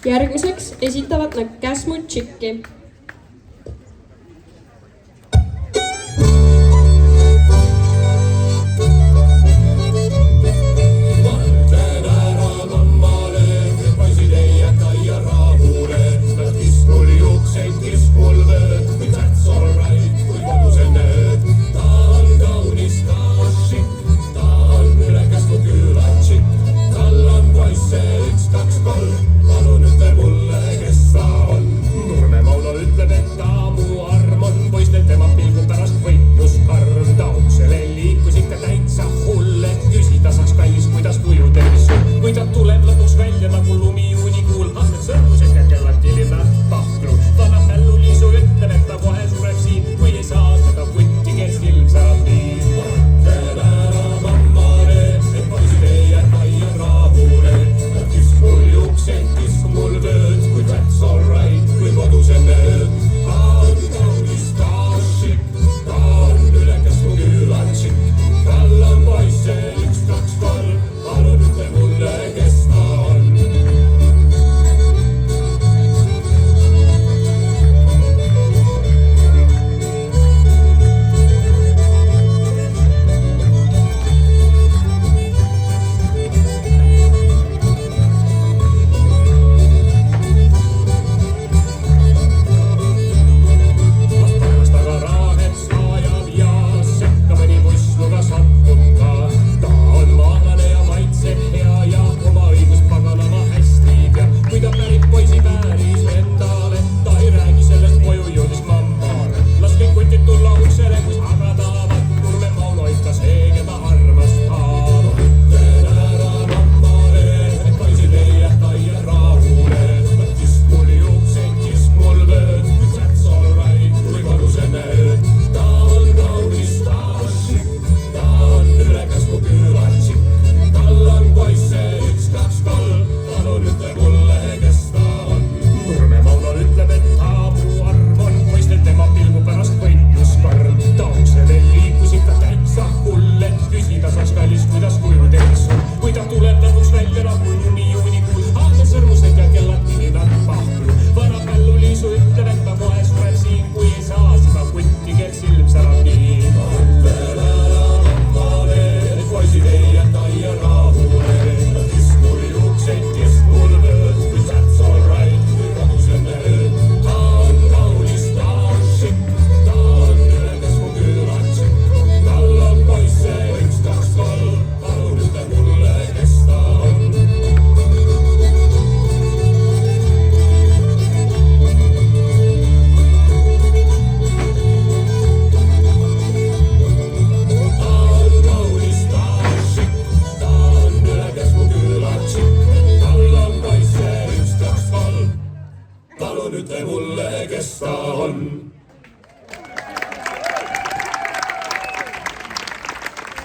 Järgmiseks esitavad nad Käsmu Tšikki.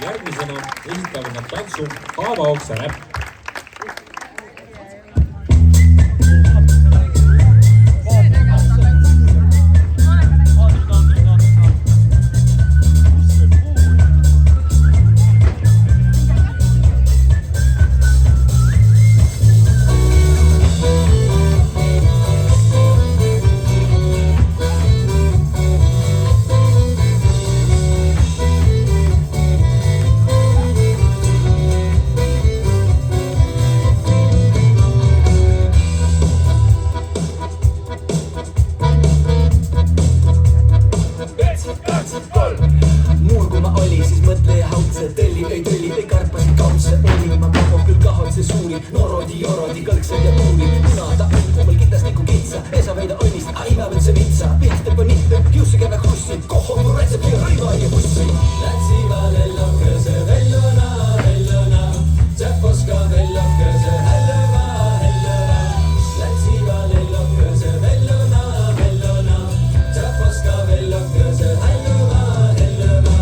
Järgmisena esitavad nad tantsu Haavaoksa räpp. Norodi, kõlksed ja tuuri Punata õnn, kumel kitas nagu kitsa Esa veida õnnist, aina veel see vitsa Pihte põnitte, kiussakena krussi Kohhomu retsepi rõiva ja bussi Lätsiva lellokese vellona, vellona Tšeposka vellokese hellova, hellova Lätsiva lellokese vellona, vellona Tšeposka vellokese hellova, hellova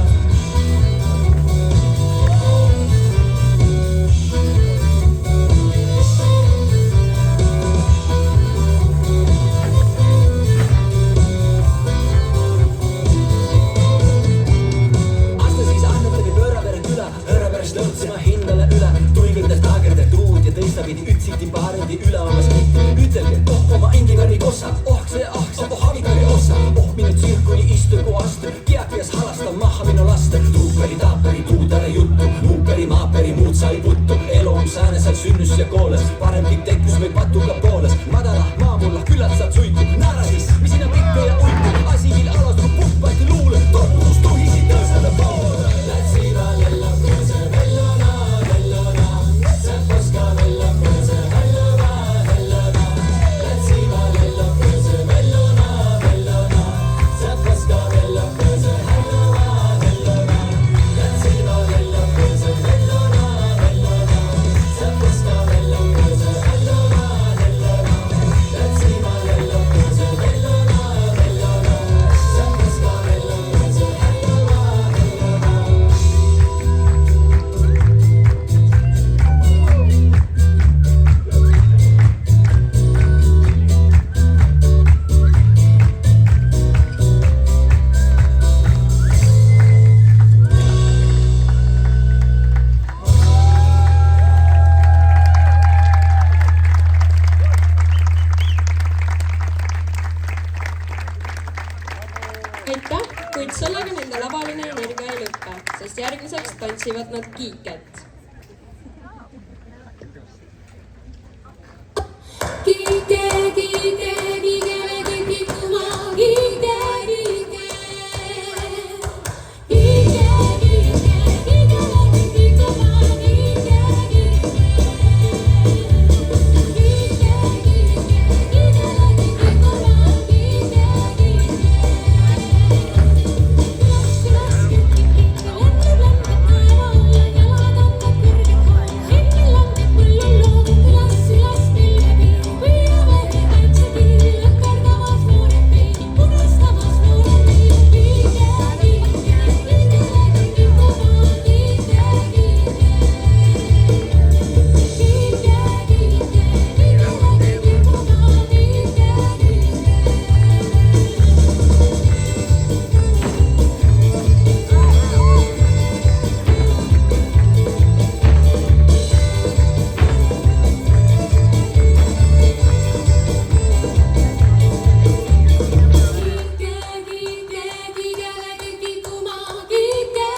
sünnus ja kooles, parem kõik tekkis või patuga pooles. Madala maamulla küllalt saad suiku, naara siis, mis sinna pikka ja uiku. Asi mil alastu puhpati luule, tohtus tuhisid tõsele poole. Lätsida lella kõse, vellona, vellona, säpposka vella kõse, hellona, hellona. Lätsida lella kõse, vellona, vellona, säpposka vella kõse, hellona, hellona. Lätsida lella kõse, vellona, vellona, säpposka vella kõse, hellona, hellona. Lätsida lella kõse, vellona, vellona, säpposka vella kõse, hellona, hellona. aitäh, kuid sellega nende lavaline energia ei lõpe, sest järgmiseks tantsivad nad kiiket. Kiike, kiike, kiikele kõik kuma, kiike, kiike. Kiike, kiike, kiikele kõik kuma, kiike, kiike. Kiike, kiike, kiikele kõik kuma, kiike, kiike. Las kiike, lennab päeva alla, jalad andvad kõrged maa. Himmel langeb põllul loogu, las pilveb ilm. Püüame kaitse piiri, lõkkardamas noored piiri, punastamas noored piiri. Kiike, kiike, kiikele kõik kuma, kiike, kiike. Kiike, kiike, kiikele kõik kuma, kiike,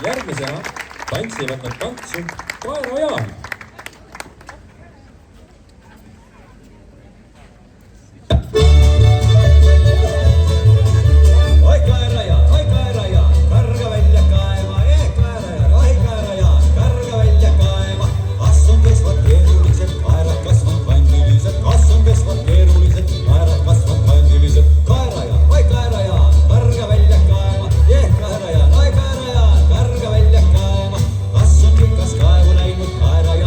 Järgmisena tantsivad nad tantsu Kaerajaam. Oi Kaeraja, karga välja kaeva, Kaeraja, oi Kaeraja, karga välja kaeva. Kas on kesvad keerulised, kaerad kasvad kandilised, kas on kesvad keerulised, kaerad kasvad kandilised. Kaeraja, oi Kaeraja, karga välja kaeva, Kaeraja, oi Kaeraja, karga välja kaeva. Kas on kikas kaevu läinud, Kaeraja?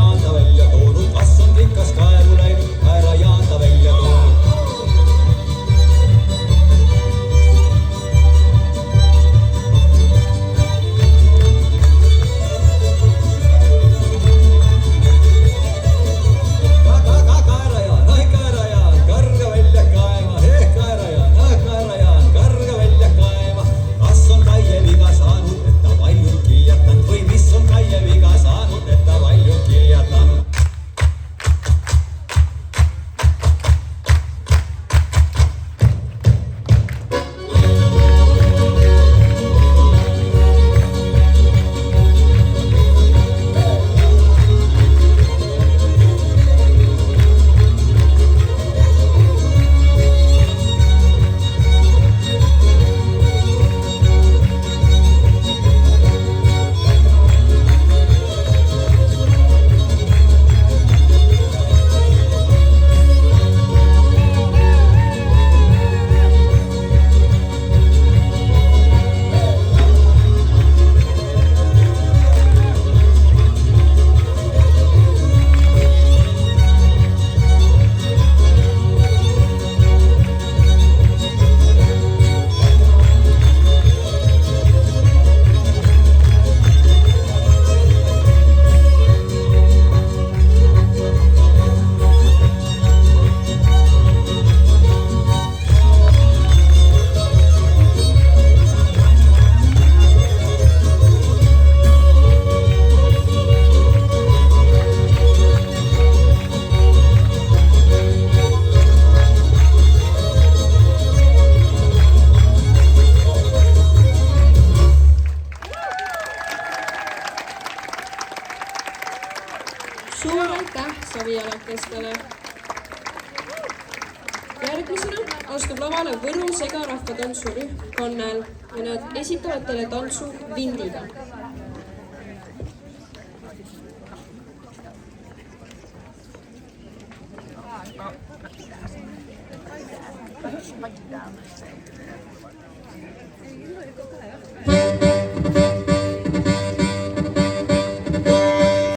järgmisena astub lavale Võru segarahvatantsurühm Kannel ja nad esitavad teile tantsu Vindiga.